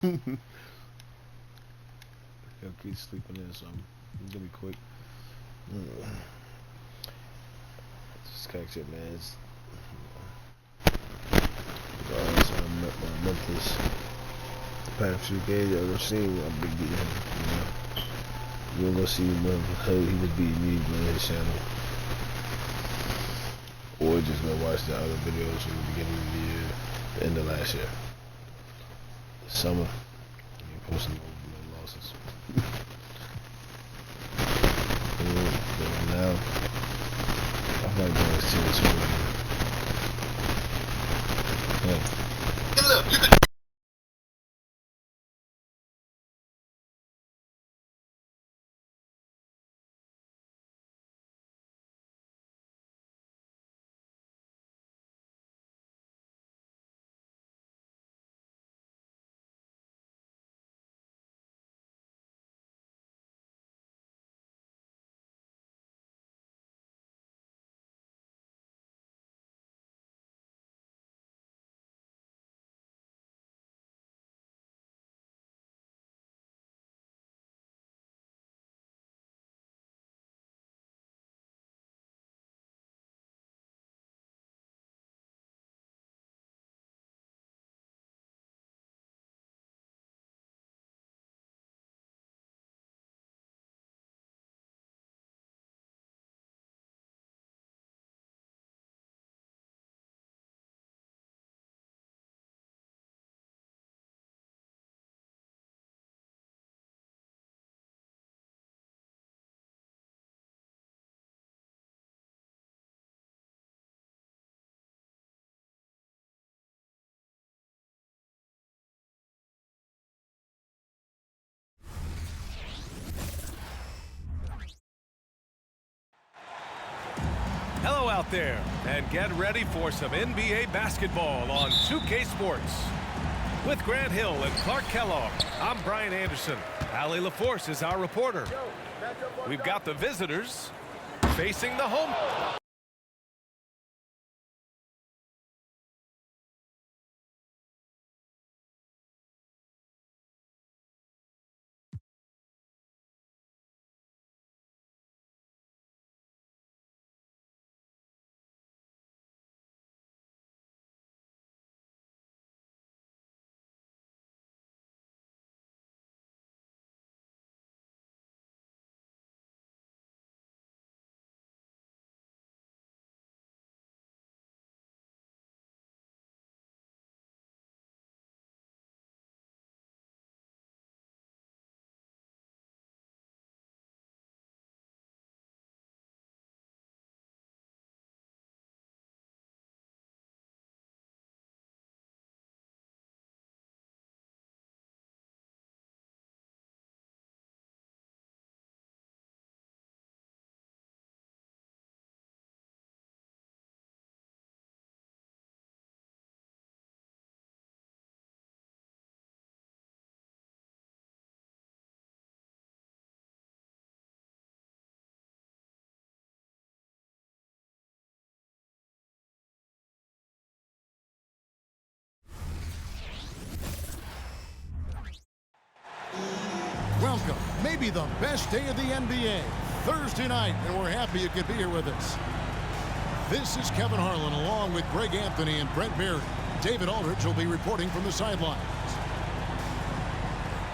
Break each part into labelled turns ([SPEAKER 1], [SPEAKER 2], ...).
[SPEAKER 1] He'll keep sleeping in, so it's gonna be quick. Just catch it, man. It's Memphis. The past few games I've seen, I've been beating him. You ain't gonna see him how he was beating me on his channel. Or just go watch the other videos from the beginning of the year, the end of last year. Summer. You posting no losses. Now, I might go and see this one. Hey, look, you can.
[SPEAKER 2] Hello out there, and get ready for some NBA basketball on 2K Sports. With Grant Hill and Clark Kellogg, I'm Brian Anderson. Allie LaForce is our reporter. We've got the visitors facing the home.
[SPEAKER 3] Welcome, maybe the best day of the NBA, Thursday night, and we're happy you could be here with us. This is Kevin Harlan along with Greg Anthony and Brent Barry. David Aldridge will be reporting from the sidelines.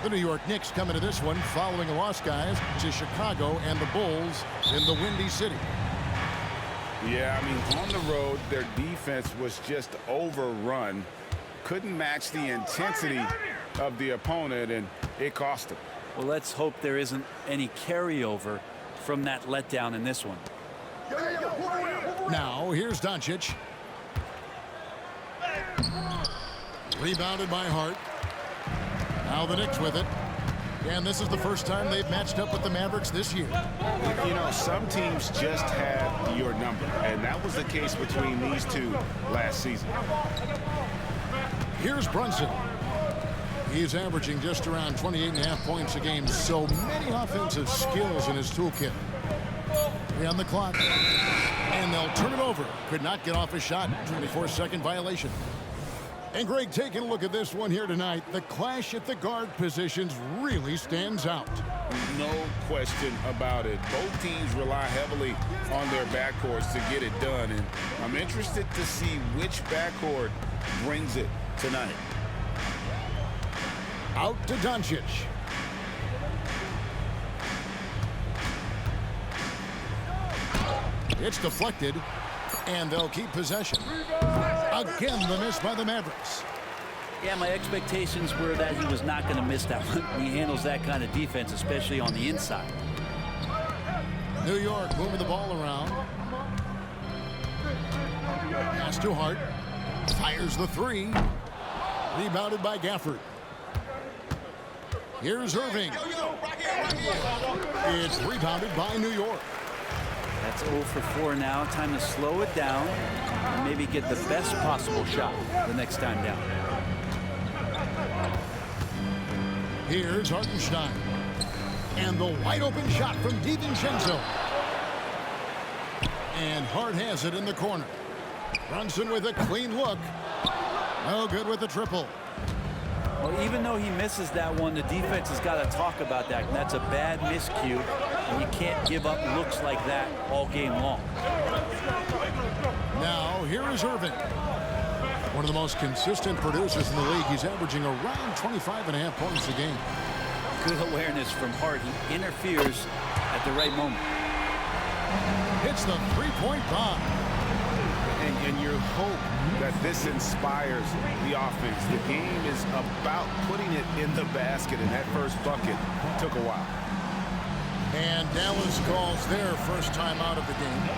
[SPEAKER 3] The New York Knicks come into this one following a loss, guys, to Chicago and the Bulls in the Windy City.
[SPEAKER 4] Yeah, I mean, on the road, their defense was just overrun. Couldn't match the intensity of the opponent, and it cost them.
[SPEAKER 5] Well, let's hope there isn't any carryover from that letdown in this one.
[SPEAKER 3] Now, here's Doncic. Rebounded by Hart. Now the Knicks with it. And this is the first time they've matched up with the Mavericks this year.
[SPEAKER 4] You know, some teams just have your number, and that was the case between these two last season.
[SPEAKER 3] Here's Brunson. He's averaging just around 28.5 points a game. So many offensive skills in his toolkit. 3 on the clock. And they'll turn it over. Could not get off a shot. 24-second violation. And Greg, taking a look at this one here tonight, the clash at the guard positions really stands out.
[SPEAKER 4] No question about it. Both teams rely heavily on their backcourts to get it done, and I'm interested to see which backcourt brings it tonight.
[SPEAKER 3] Out to Doncic. It's deflected, and they'll keep possession. Again, the miss by the Mavericks.
[SPEAKER 5] Yeah, my expectations were that he was not going to miss that one. He handles that kind of defense, especially on the inside.
[SPEAKER 3] New York moving the ball around. Pass to Hart. Fires the three. Rebounded by Gafford. Here's Irving. It's rebounded by New York.
[SPEAKER 5] That's 0 for 4 now. Time to slow it down and maybe get the best possible shot the next time down.
[SPEAKER 3] Here's Hartenstein. And the wide open shot from DiVincenzo. And Hart has it in the corner. Brunson with a clean look. No good with the triple.
[SPEAKER 5] Well, even though he misses that one, the defense has got to talk about that. That's a bad miscue, and you can't give up looks like that all game long.
[SPEAKER 3] Now, here is Irving. One of the most consistent producers in the league. He's averaging around 25.5 points a game.
[SPEAKER 5] Good awareness from Hart. He interferes at the right moment.
[SPEAKER 3] Hits the three-point bomb.
[SPEAKER 4] And you hope that this inspires the offense. The game is about putting it in the basket, and that first bucket took a while.
[SPEAKER 3] And Dallas calls their first time out of the game.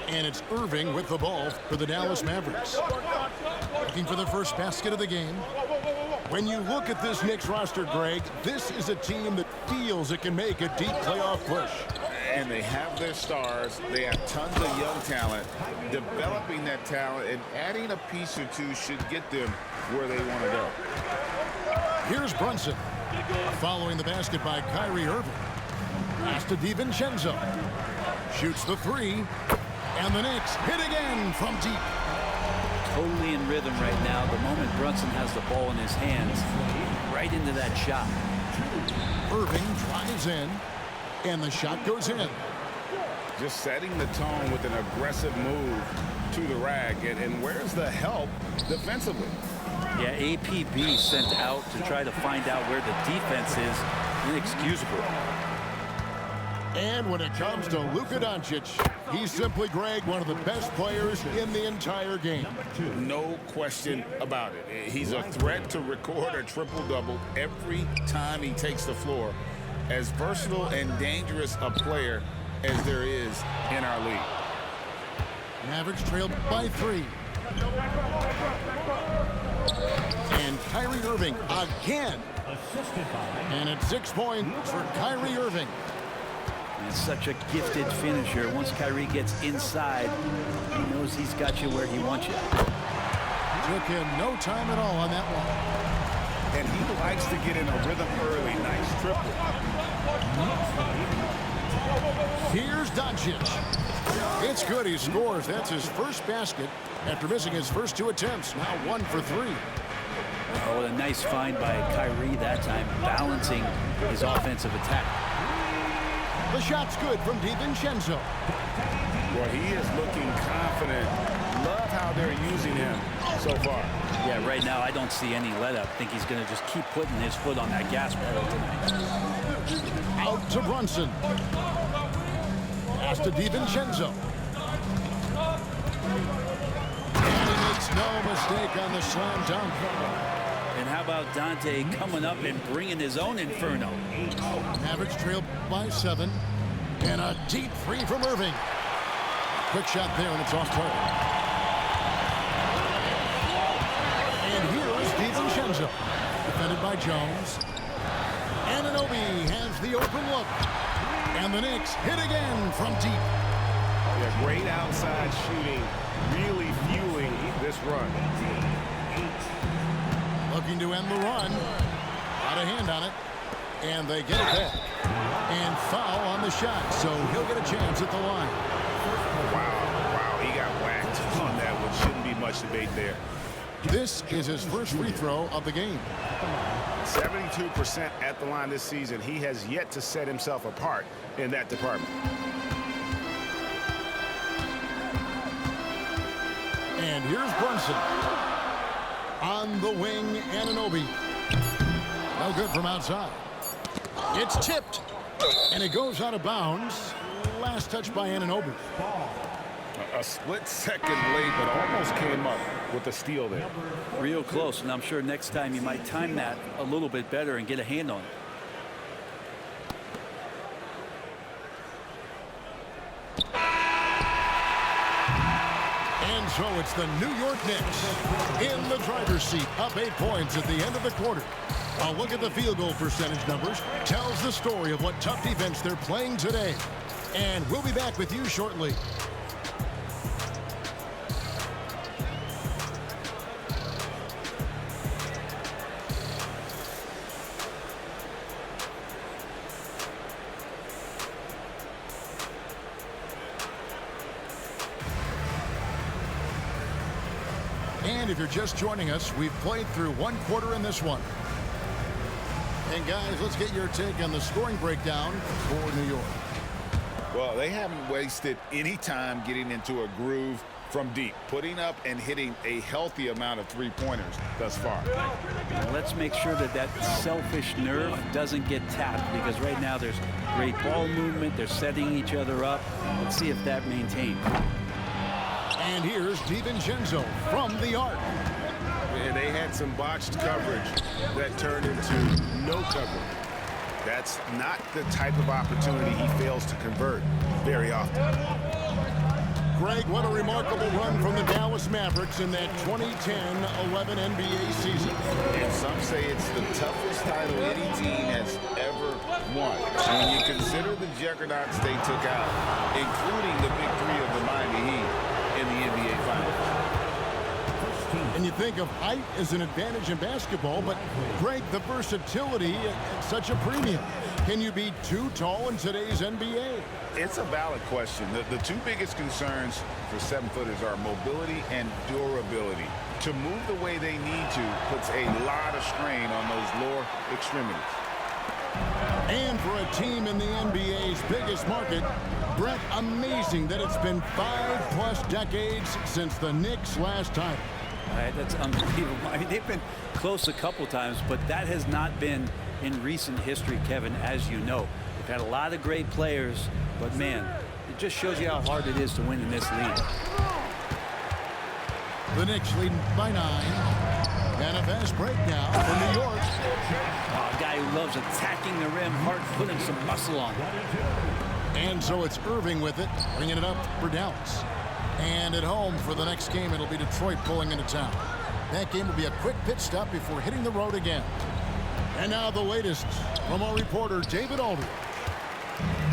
[SPEAKER 3] And it's Irving with the ball for the Dallas Mavericks. Looking for the first basket of the game. When you look at this Knicks roster, Greg, this is a team that feels it can make a deep playoff push.
[SPEAKER 4] And they have their stars. They have tons of young talent. Developing that talent and adding a piece or two should get them where they want to go.
[SPEAKER 3] Here's Brunson. Following the basket by Kyrie Irving. Pass to DiVincenzo. Shoots the three. And the Knicks hit again from deep.
[SPEAKER 5] Totally in rhythm right now. The moment Brunson has the ball in his hands, right into that shot.
[SPEAKER 3] Irving drives in, and the shot goes in.
[SPEAKER 4] Just setting the tone with an aggressive move to the rack. And where's the help defensively?
[SPEAKER 5] Yeah, APB sent out to try to find out where the defense is. Inexcusable.
[SPEAKER 3] And when it comes to Luka Doncic, he's simply, Greg, one of the best players in the entire game.
[SPEAKER 4] No question about it. He's a threat to record a triple-double every time he takes the floor. As versatile and dangerous a player as there is in our league.
[SPEAKER 3] Mavericks trailed by 3. And Kyrie Irving again. And it's 6 points for Kyrie Irving.
[SPEAKER 5] He's such a gifted finisher. Once Kyrie gets inside, he knows he's got you where he wants you.
[SPEAKER 3] Took him no time at all on that one.
[SPEAKER 4] And he likes to get in a rhythm early. Nice triple.
[SPEAKER 3] Here's Doncic. It's good. He scores. That's his first basket after missing his first 2 attempts. Now 1 for 3.
[SPEAKER 5] Oh, what a nice find by Kyrie that time, balancing his offensive attack.
[SPEAKER 3] The shot's good from DiVincenzo.
[SPEAKER 4] Well, he is looking confident. Love how they're using him so far.
[SPEAKER 5] Yeah, right now I don't see any let up. I think he's going to just keep putting his foot on that gas pedal tonight.
[SPEAKER 3] Out to Brunson. Pass to DiVincenzo. And he makes no mistake on the slam dunk.
[SPEAKER 5] And how about Dante coming up and bringing his own inferno?
[SPEAKER 3] Mavericks trail by 7. And a deep 3 from Irving. Quick shot there, and it's off target. And here is DiVincenzo. Defended by Jones. Anunoby has the open look. And the Knicks hit again from deep.
[SPEAKER 2] Yeah, great outside shooting, really fueling this run.
[SPEAKER 3] Looking to end the run. Got a hand on it. And they get it back. And foul on the shot, so he'll get a chance at the line.
[SPEAKER 4] Wow, he got whacked on that one. Shouldn't be much debate there.
[SPEAKER 3] This is his first free throw of the game.
[SPEAKER 4] 72% at the line this season. He has yet to set himself apart in that department.
[SPEAKER 3] And here's Brunson. On the wing, Anunoby. No good from outside. It's tipped. And it goes out of bounds. Last touch by Anunoby.
[SPEAKER 4] A split second late, but almost came up with a steal there.
[SPEAKER 5] Real close, and I'm sure next time you might time that a little bit better and get a hand on it.
[SPEAKER 3] And so it's the New York Knicks in the driver's seat, up 8 points at the end of the quarter. A look at the field goal percentage numbers tells the story of what tough defense they're playing today. And we'll be back with you shortly. And if you're just joining us, we've played through 1 quarter in this one. And guys, let's get your take on the scoring breakdown for New York.
[SPEAKER 4] Well, they haven't wasted any time getting into a groove from deep, putting up and hitting a healthy amount of 3-pointers thus far.
[SPEAKER 5] Let's make sure that that selfish nerve doesn't get tapped, because right now there's great ball movement. They're setting each other up. Let's see if that maintains.
[SPEAKER 3] And here's DiVincenzo from the arc.
[SPEAKER 4] And they had some botched coverage that turned into no coverage. That's not the type of opportunity he fails to convert very often.
[SPEAKER 3] Greg, what a remarkable run from the Dallas Mavericks in that 2010-11 NBA season.
[SPEAKER 4] And some say it's the toughest title any team has ever won. When you consider the juggernauts they took out, including the big 3 of the Miami Heat in the NBA Finals.
[SPEAKER 3] And you think of height as an advantage in basketball, but Greg, the versatility at such a premium. Can you be too tall in today's NBA?
[SPEAKER 4] It's a valid question. The 2 biggest concerns for 7-footers are mobility and durability. To move the way they need to puts a lot of strain on those lower extremities.
[SPEAKER 3] And for a team in the NBA's biggest market, Brett, amazing that it's been 5+ decades since the Knicks' last title.
[SPEAKER 5] That's unbelievable. I mean, they've been close a couple times, but that has not been in recent history, Kevin, as you know. They've had a lot of great players, but man, it just shows you how hard it is to win in this league.
[SPEAKER 3] The Knicks leading by 9. And a fast break now for New York.
[SPEAKER 5] A guy who loves attacking the rim hard, putting some muscle on it.
[SPEAKER 3] And so it's Irving with it, bringing it up for Dallas. And at home for the next game, it'll be Detroit pulling into town. That game will be a quick pit stop before hitting the road again. And now the latest from our reporter, David Aldridge.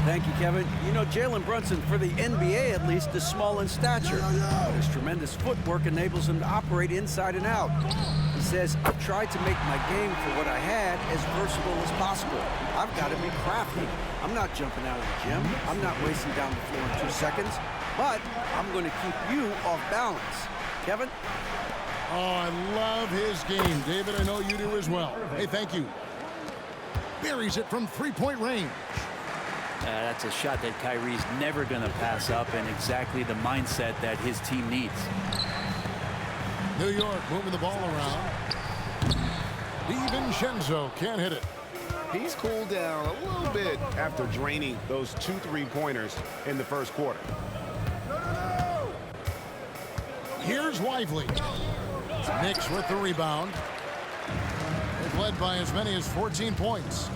[SPEAKER 6] Thank you, Kevin. You know, Jalen Brunson, for the NBA at least, is small in stature. But his tremendous footwork enables him to operate inside and out. He says, I've tried to make my game for what I had as versatile as possible. I've got to be crafty. I'm not jumping out of the gym. I'm not racing down the floor in 2 seconds. But I'm going to keep you off balance. Kevin?
[SPEAKER 3] Oh, I love his game. David, I know you do as well. Hey, thank you. Buries it from three-point range.
[SPEAKER 5] That's a shot that Kyrie's never going to pass up, and exactly the mindset that his team needs.
[SPEAKER 3] New York moving the ball around. DiVincenzo can't hit it.
[SPEAKER 7] He's cooled down a little bit after draining those 2 3-pointers in the first quarter.
[SPEAKER 3] Here's Lively. Knicks with the rebound. They've led by as many as 14 points.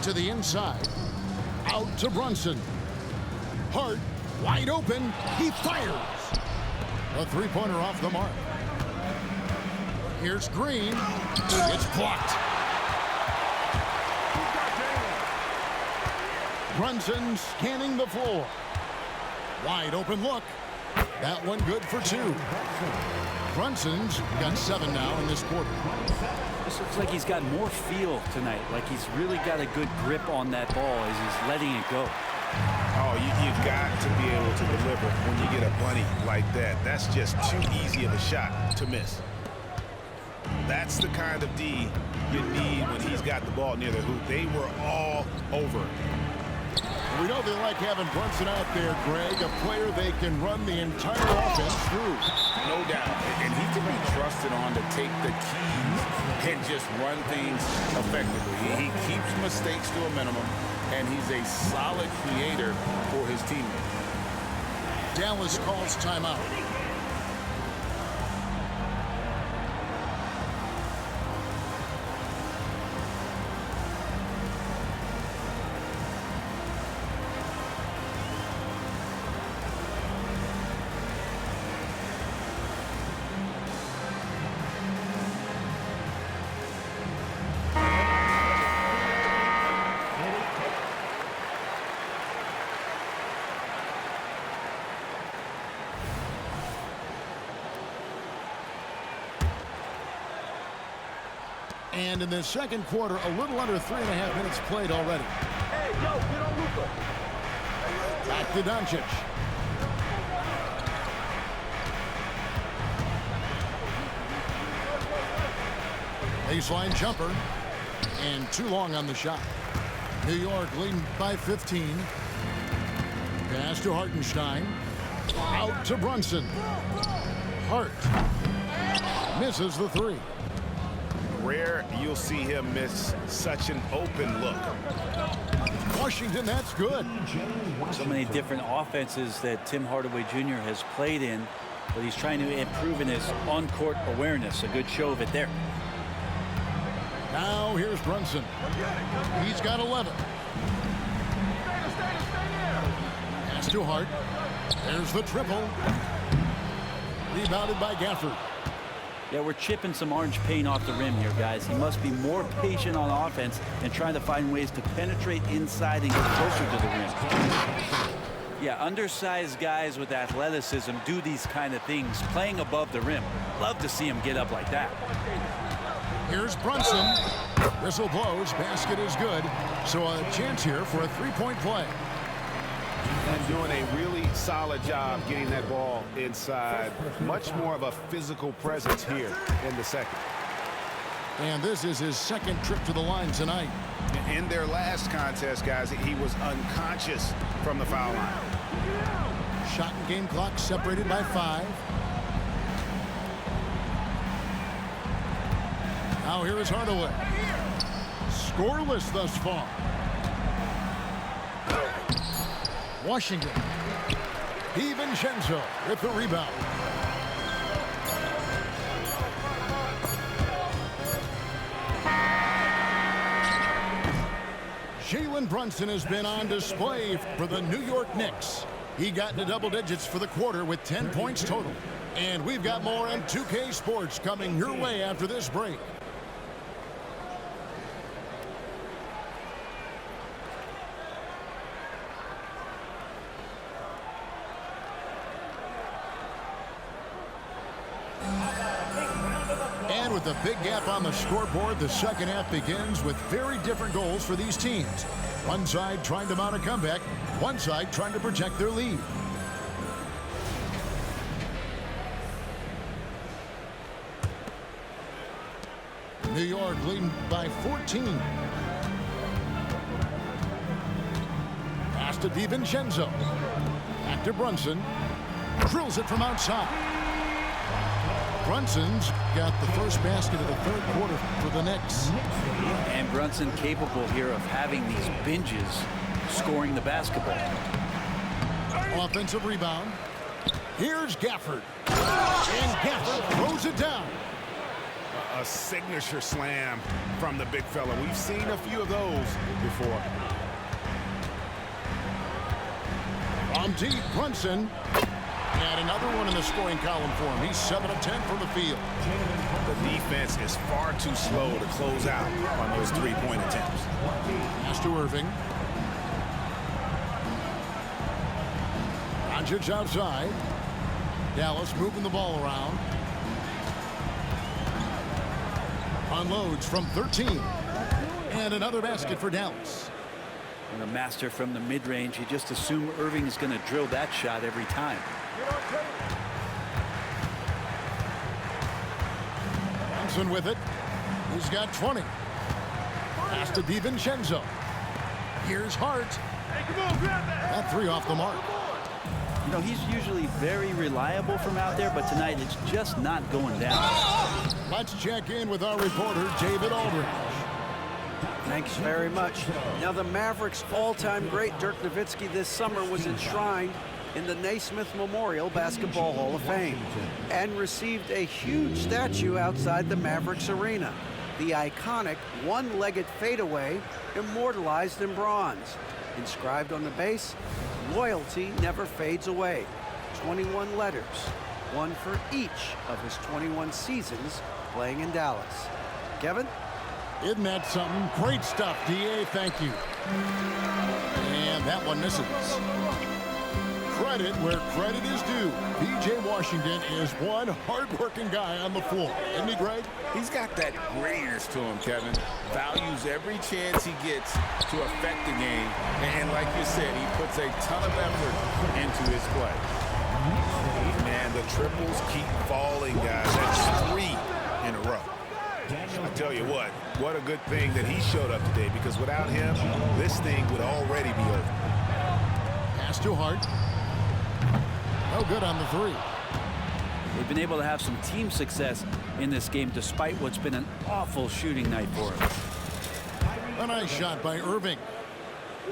[SPEAKER 3] To the inside. Out to Brunson. Hart wide open. He fires. A three-pointer off the mark. Here's Green. It's blocked. Brunson scanning the floor. Wide open look. That one good for 2. Brunson's got 7 now in this quarter.
[SPEAKER 5] This looks like he's got more feel tonight, like he's really got a good grip on that ball as he's letting it go.
[SPEAKER 7] Oh, you've got to be able to deliver when you get a bunny like that. That's just too easy of a shot to miss. That's the kind of D you need when he's got the ball near the hoop. They were all over it.
[SPEAKER 3] We know they like having Brunson out there, Greg, a player they can run the entire offense through.
[SPEAKER 4] No doubt. And he can be trusted on to take the keys and just run things effectively. He keeps mistakes to a minimum, and he's a solid creator for his teammates.
[SPEAKER 3] Dallas calls timeout. And in the second quarter, a little under 3.5 minutes played already.
[SPEAKER 8] Hey, yo, get on Luka.
[SPEAKER 3] Back to Doncic. Baseline jumper. And too long on the shot. New York leading by 15. Pass to Hartenstein. Out to Brunson. Hart misses the 3.
[SPEAKER 7] Rare you'll see him miss such an open look.
[SPEAKER 3] Washington, that's good.
[SPEAKER 5] So many different offenses that Tim Hardaway Jr. has played in, but he's trying to improve in his on-court awareness. A good show of it there.
[SPEAKER 3] Now here's Brunson. He's got 11. Pass to Hart. There's the triple. Rebounded by Gafford.
[SPEAKER 5] Yeah, we're chipping some orange paint off the rim here, guys. He must be more patient on offense and trying to find ways to penetrate inside and get closer to the rim. Yeah, undersized guys with athleticism do these kind of things, playing above the rim. Love to see him get up like that.
[SPEAKER 3] Here's Brunson. Whistle blows. Basket is good. So a chance here for a three-point play.
[SPEAKER 7] And doing a really solid job getting that ball inside. Much more of a physical presence here in the second.
[SPEAKER 3] And this is his second trip to the line tonight.
[SPEAKER 7] In their last contest, guys, he was unconscious from the foul line.
[SPEAKER 3] Shot and game clock separated by 5. Now here is Hardaway. Scoreless thus far. Washington. DiVincenzo with the rebound. Jalen Brunson has been on display for the New York Knicks. He got into double digits for the quarter with 10 points total. And we've got more on 2K Sports coming your way after this break. And with the big gap on the scoreboard, the second half begins with very different goals for these teams. One side trying to mount a comeback, one side trying to protect their lead. New York leading by 14. Pass to DiVincenzo. Back to Brunson. Drills it from outside. Brunson's got the first basket of the third quarter for the Knicks.
[SPEAKER 5] And Brunson capable here of having these binges scoring the basketball.
[SPEAKER 3] Offensive rebound. Here's Gafford. And Gafford throws it down.
[SPEAKER 7] A signature slam from the big fella. We've seen a few of those before.
[SPEAKER 3] From deep, Brunson. And another one in the scoring column for him. He's 7 of 10 from the field.
[SPEAKER 7] The defense is far too slow to close out on those three-point attempts.
[SPEAKER 3] Pass to Irving. Doncic outside. Dallas moving the ball around. Unloads from 13. And another basket for Dallas.
[SPEAKER 5] And a master from the mid-range. You just assume Irving is going to drill that shot every time.
[SPEAKER 3] Brunson with it. He's got 20. Pass to DiVincenzo. Here's Hart. That three off the mark.
[SPEAKER 5] You know, he's usually very reliable from out there, but tonight it's just not going down.
[SPEAKER 3] Let's check in with our reporter, David Aldridge.
[SPEAKER 6] Thanks very much. Now, the Mavericks' all-time great Dirk Nowitzki this summer was enshrined in the Naismith Memorial Basketball Hall of Fame and received a huge statue outside the Mavericks arena. The iconic one-legged fadeaway immortalized in bronze. Inscribed on the base, loyalty never fades away. 21 letters, one for each of his 21 seasons playing in Dallas. Kevin?
[SPEAKER 3] Isn't that something? Great stuff, DA. Thank you. And that one misses. Credit where credit is due. P.J. Washington is one hard-working guy on the floor. Isn't he, Greg?
[SPEAKER 4] He's got that greatness to him, Kevin. Values every chance he gets to affect the game. And like you said, he puts a ton of effort into his play. Man, the triples keep falling, guys. That's 3 in a row. I tell you what a good thing that he showed up today, because without him, this thing would already be over.
[SPEAKER 3] Pass to Hart. No good on the three.
[SPEAKER 5] They've been able to have some team success in this game despite what's been an awful shooting night for them.
[SPEAKER 3] A nice shot by Irving.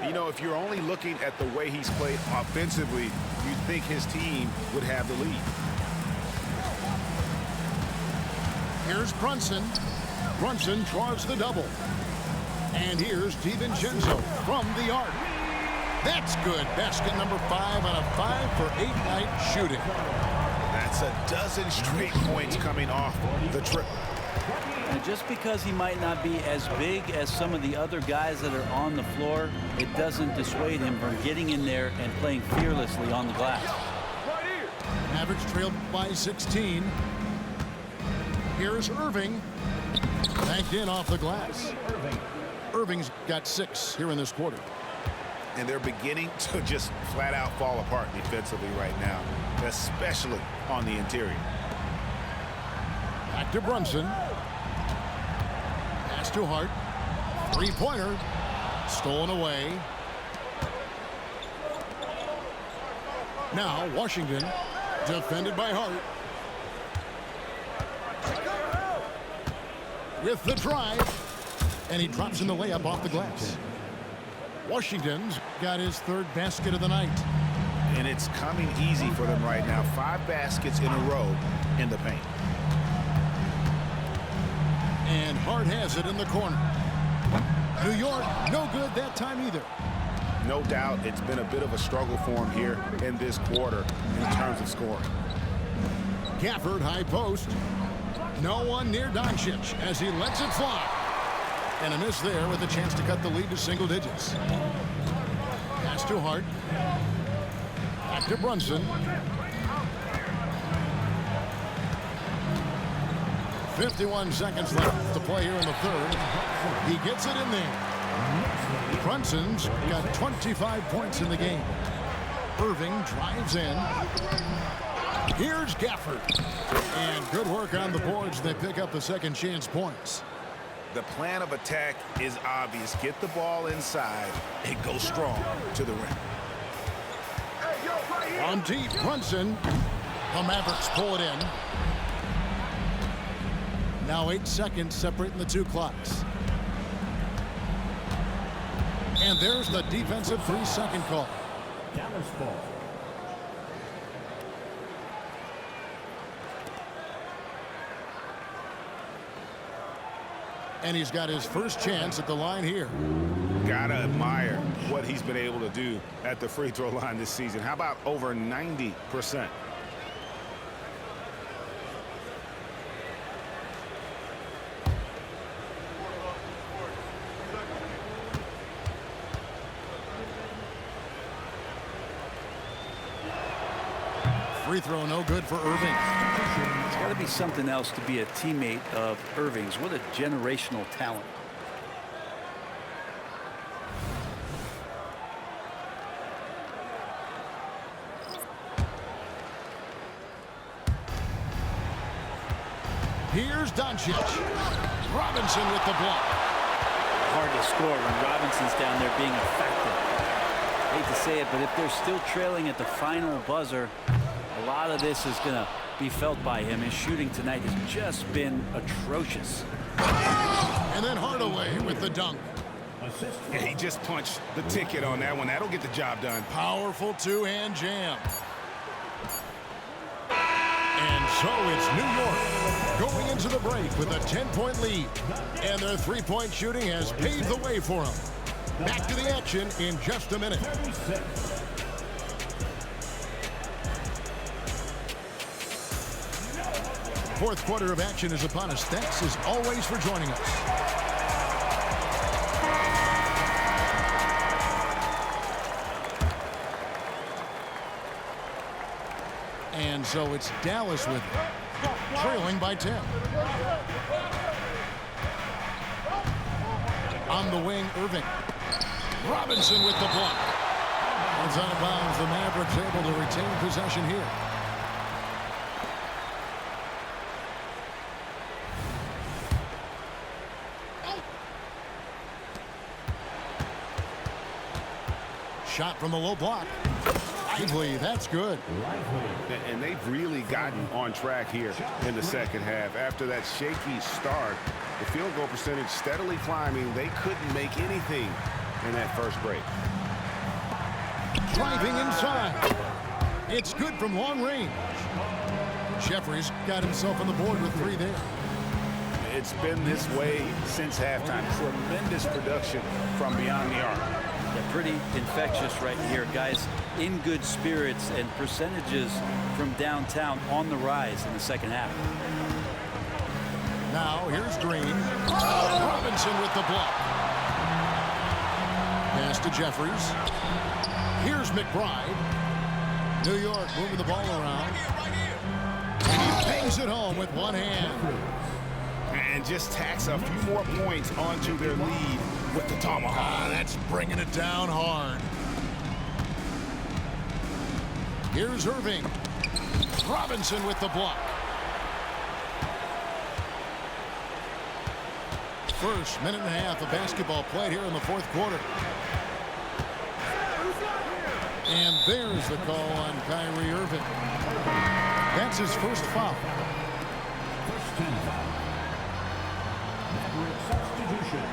[SPEAKER 7] You know, if you're only looking at the way he's played offensively, you'd think his team would have the lead.
[SPEAKER 3] Here's Brunson. Brunson draws the double. And here's DiVincenzo from the arc. That's good. Basket number 5 on a 5-for-8 night shooting.
[SPEAKER 7] That's a dozen straight points coming off the triple.
[SPEAKER 5] And just because he might not be as big as some of the other guys that are on the floor, it doesn't dissuade him from getting in there and playing fearlessly on the glass.
[SPEAKER 3] Mavericks trailed by 16. Here's Irving. Banked in off the glass. Irving's got 6 here in this quarter.
[SPEAKER 7] And they're beginning to just flat out fall apart defensively right now, especially on the interior.
[SPEAKER 3] Back to Brunson. Pass to Hart. Three-pointer. Stolen away. Now Washington, defended by Hart. With the drive. And he drops in the layup off the glass. Washington's got his 3rd basket of the night.
[SPEAKER 7] And it's coming easy for them right now. 5 baskets in a row in the paint.
[SPEAKER 3] And Hart has it in the corner. New York, no good that time either.
[SPEAKER 7] No doubt it's been a bit of a struggle for him here in this quarter in terms of scoring.
[SPEAKER 3] Gafford, high post. No one near Doncic as he lets it fly. And a miss there with a chance to cut the lead to single digits. Pass to Hart. Back to Brunson. 51 seconds left to play here in the third. He gets it in there. Brunson's got 25 points in the game. Irving drives in. Here's Gafford. And good work on the boards. They pick up the second chance points.
[SPEAKER 7] The plan of attack is obvious. Get the ball inside and go strong to the rim.
[SPEAKER 3] On deep, Brunson. The Mavericks pull it in. Now 8 seconds separating the two clocks. And there's the defensive 3-second call.
[SPEAKER 8] Dallas ball.
[SPEAKER 3] And he's got his first chance at the line here.
[SPEAKER 7] Gotta admire what he's been able to do at the free throw line this season. How about over 90%?
[SPEAKER 3] Free throw no good for Irving.
[SPEAKER 5] It's got to be something else to be a teammate of Irving's. What a generational talent.
[SPEAKER 3] Here's Doncic. Robinson with the block.
[SPEAKER 5] Hard to score when Robinson's down there being effective. Hate to say it, but if they're still trailing at the final buzzer, a lot of this is going to be felt by him. His shooting tonight has just been atrocious.
[SPEAKER 3] And then Hardaway with the dunk.
[SPEAKER 7] Yeah, he just punched the ticket on that one. That'll get the job done.
[SPEAKER 3] Powerful two-hand jam. And so it's New York going into the break with a 10-point lead. And their three-point shooting has paved the way for them. Back to the action in just a minute. Fourth quarter of action is upon us. Thanks as always for joining us. And so it's Dallas with it, trailing by 10. On the wing, Irving. Robinson with the block. It's out of bounds. The Mavericks able to retain possession here. Shot from the low block. Lively, that's good.
[SPEAKER 7] And they've really gotten on track here in the second half. After that shaky start, the field goal percentage steadily climbing. They couldn't make anything in that first break.
[SPEAKER 3] Driving inside. It's good from long range. Jeffries got himself on the board with 3 there.
[SPEAKER 7] It's been this way since halftime. Tremendous production from beyond the arc.
[SPEAKER 5] Yeah, pretty infectious right here. Guys in good spirits, and percentages from downtown on the rise in the second half.
[SPEAKER 3] Now here's Green. Robinson with the block. Pass to Jeffries. Here's McBride. New York moving the ball around. And he bangs it home with one hand.
[SPEAKER 7] And just tacks a few more points onto their lead with the tomahawk.
[SPEAKER 3] That's bringing it down hard. Here's Irving. Robinson with the block. First minute and a half of basketball played here in the fourth quarter. And there's the call on Kyrie Irving. That's his first foul.
[SPEAKER 8] First team foul. Substitution.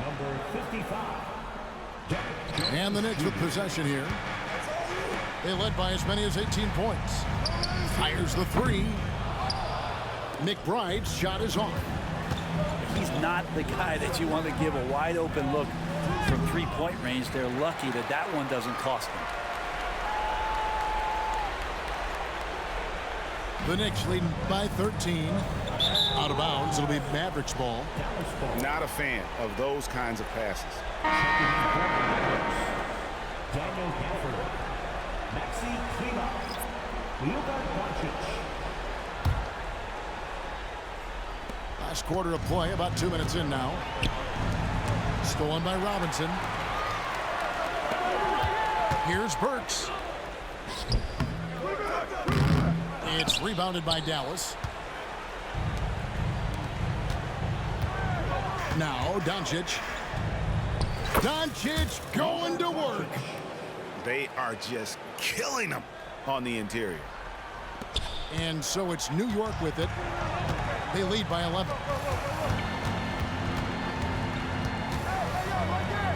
[SPEAKER 8] Number 55.
[SPEAKER 3] And the Knicks with possession here. They led by as many as 18 points. Fires the three. McBride's shot is off.
[SPEAKER 5] He's not the guy that you want to give a wide open look from three-point range. They're lucky that that one doesn't cost them.
[SPEAKER 3] The Knicks leading by 13. Out of bounds. It'll be Mavericks ball.
[SPEAKER 7] Not a fan of those kinds of passes.
[SPEAKER 8] Daniel Gafford. Maxi Klima. Luka Doncic.
[SPEAKER 3] Last quarter of play, about 2 minutes in now. Stolen by Robinson. Here's Burks. It's rebounded by Dallas. Now Doncic. Doncic going to work.
[SPEAKER 7] They are just killing them on the interior.
[SPEAKER 3] And so it's New York with it. They lead by 11.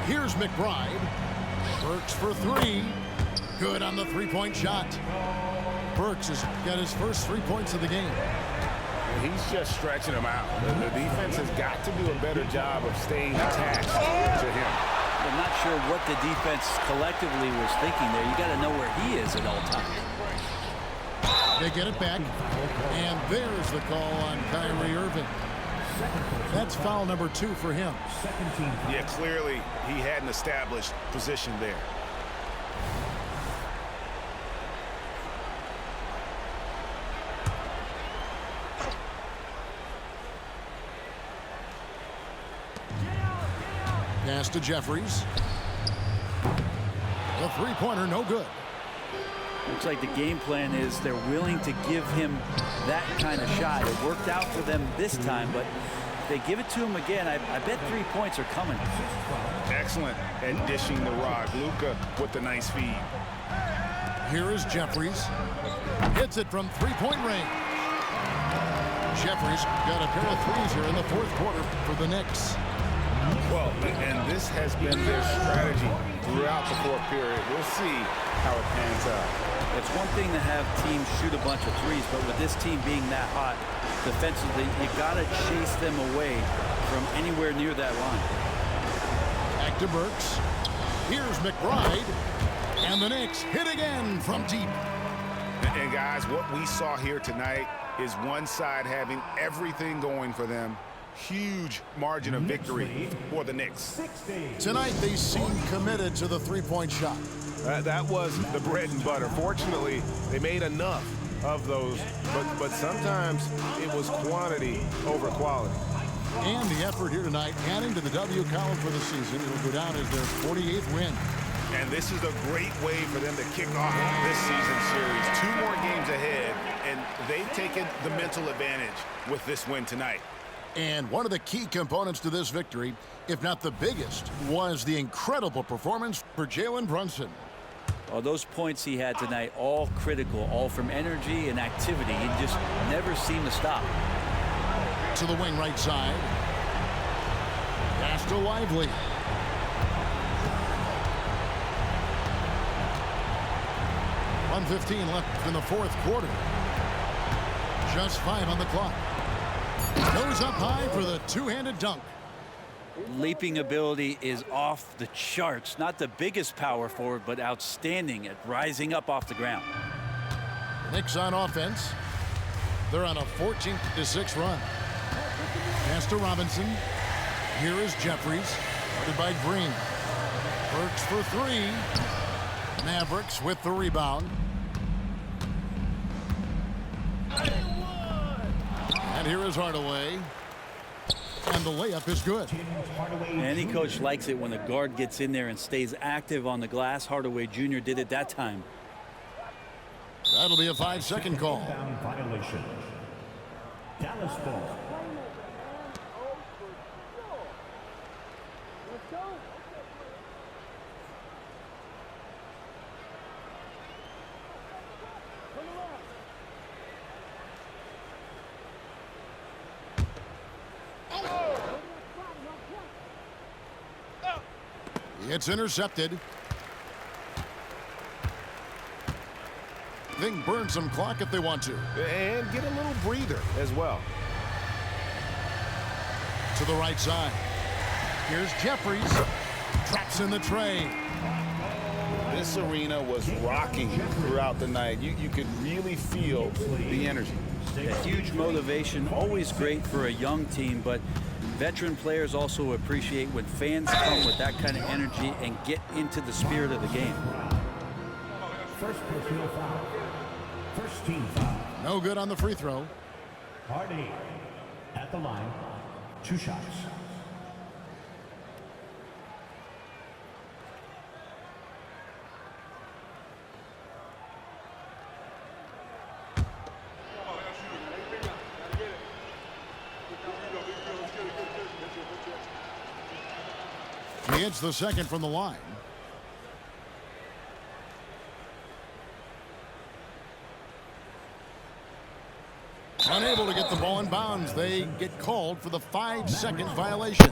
[SPEAKER 3] Here's McBride. Burks for three. Good on the three-point shot. Burks has got his first 3 points of the game.
[SPEAKER 4] He's just stretching them out. The defense has got to do a better job of staying attached to him.
[SPEAKER 5] I'm not sure what the defense collectively was thinking there. You got to know where he is at all times.
[SPEAKER 3] They get it back, and there's the call on Kyrie Irving. That's foul number 2 for him.
[SPEAKER 7] Yeah, clearly he had an established position there.
[SPEAKER 3] Pass to Jeffries. The three-pointer, no good.
[SPEAKER 5] Looks like the game plan is they're willing to give him that kind of shot. It worked out for them this time, but if they give it to him again, I bet 3 points are coming.
[SPEAKER 7] Excellent at dishing the rock. Luka with the nice feed.
[SPEAKER 3] Here is Jeffries. Hits it from three-point range. Jeffries got a pair of threes here in the fourth quarter for the Knicks.
[SPEAKER 4] Well, and this has been their strategy throughout the fourth period. We'll see how it pans out.
[SPEAKER 5] It's one thing to have teams shoot a bunch of threes, but with this team being that hot defensively, you got to chase them away from anywhere near that line.
[SPEAKER 3] Back to Burks. Here's McBride. And the Knicks hit again from deep.
[SPEAKER 7] And guys, what we saw here tonight is one side having everything going for them. Huge margin of victory for the Knicks.
[SPEAKER 3] Tonight they seem committed to the three-point shot.
[SPEAKER 1] That was the bread and butter. Fortunately, they made enough of those, but sometimes it was quantity over quality.
[SPEAKER 3] And the effort here tonight, adding to the W column for the season. It'll go down as their 48th win.
[SPEAKER 7] And this is a great way for them to kick off this season series. 2 more games ahead, and they've taken the mental advantage with this win tonight.
[SPEAKER 3] And one of the key components to this victory, if not the biggest, was the incredible performance for Jalen Brunson.
[SPEAKER 5] Well, those points he had tonight, all critical, all from energy and activity. He just never seemed to stop.
[SPEAKER 3] To the wing right side. Pass to Lively. .115 left in the fourth quarter. Just 5 on the clock. Goes up high for the two-handed dunk.
[SPEAKER 5] Leaping ability is off the charts. Not the biggest power forward, but outstanding at rising up off the ground.
[SPEAKER 3] Knicks on offense. They're on a 14-6 run. Pass to Robinson. Here is Jeffries. Guarded by Green. Burks for three. Mavericks with the rebound. And here is Hardaway. And the layup is good.
[SPEAKER 5] Any coach likes it when a guard gets in there and stays active on the glass. Hardaway Jr. did it that time.
[SPEAKER 3] That'll be a 5-second call.
[SPEAKER 8] Violation. Dallas ball.
[SPEAKER 3] It's intercepted. They can burn some clock if they want to.
[SPEAKER 1] And get a little breather as well.
[SPEAKER 3] To the right side. Here's Jeffries. Traps in the tray.
[SPEAKER 4] This arena was rocking throughout the night. You could really feel the energy.
[SPEAKER 5] A huge motivation, always great for a young team, but veteran players also appreciate when fans come with that kind of energy and get into the spirit of the game.
[SPEAKER 8] First personal foul. First team foul.
[SPEAKER 3] No good on the free throw.
[SPEAKER 8] Hardy. At the line, 2 shots.
[SPEAKER 3] He hits the second from the line. Unable to get the ball in bounds. They get called for the 5-second violation.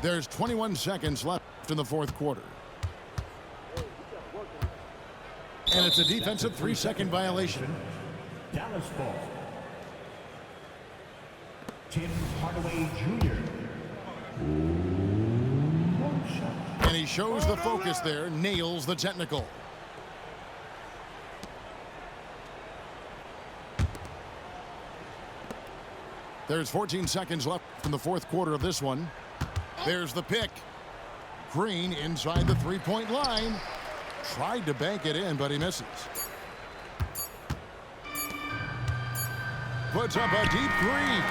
[SPEAKER 3] There's 21 seconds left in the fourth quarter. And it's a defensive 3-second violation.
[SPEAKER 8] Dallas ball. Tim Hardaway Jr. One shot.
[SPEAKER 3] And he shows the focus there, nails the technical. There's 14 seconds left in the fourth quarter of this one. There's the pick. Green inside the three-point line. Tried to bank it in, but he misses. Puts up a deep three.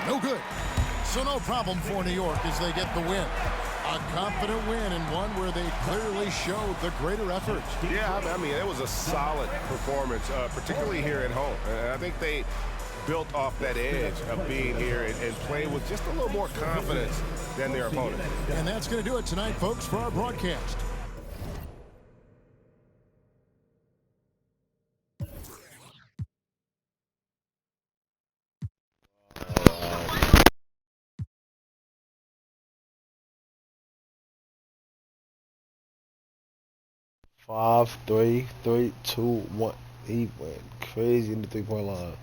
[SPEAKER 3] No good. So no problem for New York as they get the win. A confident win and one where they clearly showed the greater effort.
[SPEAKER 7] Yeah, I mean, it was a solid performance, particularly here at home. And I think they built off that edge of being here and playing with just a little more confidence than their opponent.
[SPEAKER 3] And that's going to do it tonight, folks, for our broadcast.
[SPEAKER 1] Five, 3, 3, 2, 1. He went crazy in the 3-point line.